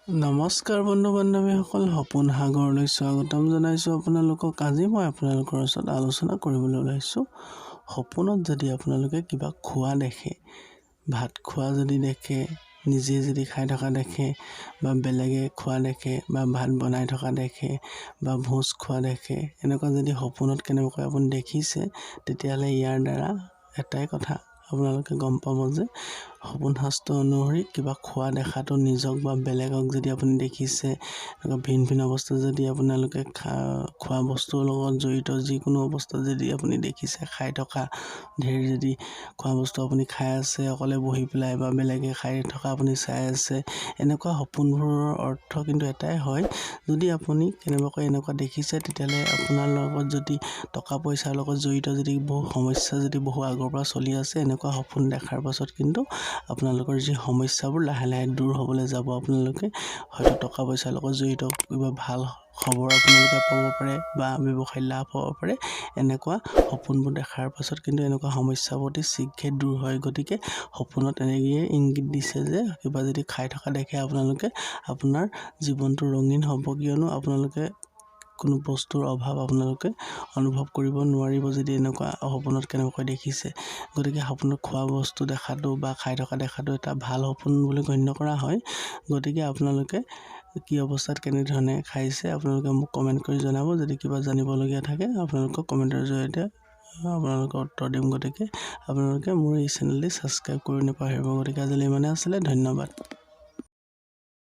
নমস্কাৰ বন্ধু বান্ধৱীসকল, সপোন সাগৰলৈ স্বাগতম জনাইছোঁ আপোনালোকক। আজি মই আপোনালোকৰ ওচৰত আলোচনা কৰিবলৈ ওলাইছোঁ, সপোনত যদি আপোনালোকে কিবা খোৱা দেখে, ভাত খোৱা যদি দেখে, নিজে যদি খাই থকা দেখে, বা বেলেগে খোৱা দেখে, বা ভাত বনাই থকা দেখে, বা ভোজ খোৱা দেখে, এনেকুৱা যদি সপোনত কেনেবাকৈ আপুনি দেখিছে, তেতিয়াহ'লে ইয়াৰ দ্বাৰা এটাই কথা আপোনালোকে গম পাব যে সপোন শাস্ত্ৰ অনুসৰি কিবা খোৱা দেখাটো নিজক বা বেলেগক যদি আপুনি দেখিছে, ভিন ভিন অৱস্থাত যদি আপোনালোকে খোৱা বস্তুৰ লগত জড়িত যিকোনো অৱস্থাত যদি আপুনি দেখিছে, খাই থকা ঢেৰ যদি খোৱা বস্তু আপুনি খাই আছে অকলে বহি পেলাই, বা বেলেগে খাই থকা আপুনি চাই আছে, এনেকুৱা সপোনবোৰৰ অৰ্থ কিন্তু এটাই হয়, যদি আপুনি কেনেবাকৈ এনেকুৱা দেখিছে, তেতিয়াহ'লে আপোনাৰ লগত যদি টকা পইচাৰ লগত জড়িত যদি বহু সমস্যা যদি বহু আগৰ পৰা চলি আছে, এনেকুৱা সপোন দেখাৰ পাছত কিন্তু আপোনালোকৰ যি সমস্যাবোৰ লাহে লাহে দূৰ হ'বলৈ যাব। আপোনালোকে হয়তো টকা পইচাৰ লগত জড়িত কিবা ভাল খবৰ আপোনালোকে পাব পাৰে, বা ব্যৱসায় লাভ হ'ব পাৰে। এনেকুৱা সপোনবোৰ দেখাৰ পাছত কিন্তু এনেকুৱা সমস্যাবোৰ অতি শীঘ্ৰে দূৰ হয়। গতিকে সপোনত এনেকৈয়ে ইংগিত দিছে যে কিবা যদি খাই থকা দেখে আপোনালোকে, আপোনাৰ জীৱনটো ৰঙীন হ'ব, কিয়নো আপোনালোকে কোনো বস্তুৰ অভাৱ আপোনালোকে অনুভৱ কৰিব নোৱাৰিব যদি এনেকুৱা সপোনত কেনেবাকৈ দেখিছে। গতিকে সপোনত খোৱা বস্তু দেখাটো বা খাই থকা দেখাটো এটা ভাল সপোন বুলি গণ্য কৰা হয়। গতিকে আপোনালোকে কি অৱস্থাত কেনেধৰণে খাইছে আপোনালোকে মোক কমেণ্ট কৰি জনাব। যদি কিবা জানিবলগীয়া থাকে আপোনালোকক কমেণ্টৰ জৰিয়তে আপোনালোকে উত্তৰ দিম। গতিকে আপোনালোকে মোৰ এই চেনেলটি ছাবস্ক্ৰাইব কৰি নাপাহৰিব। গতিকে আজিলৈ ইমানে আছিলে, ধন্যবাদ।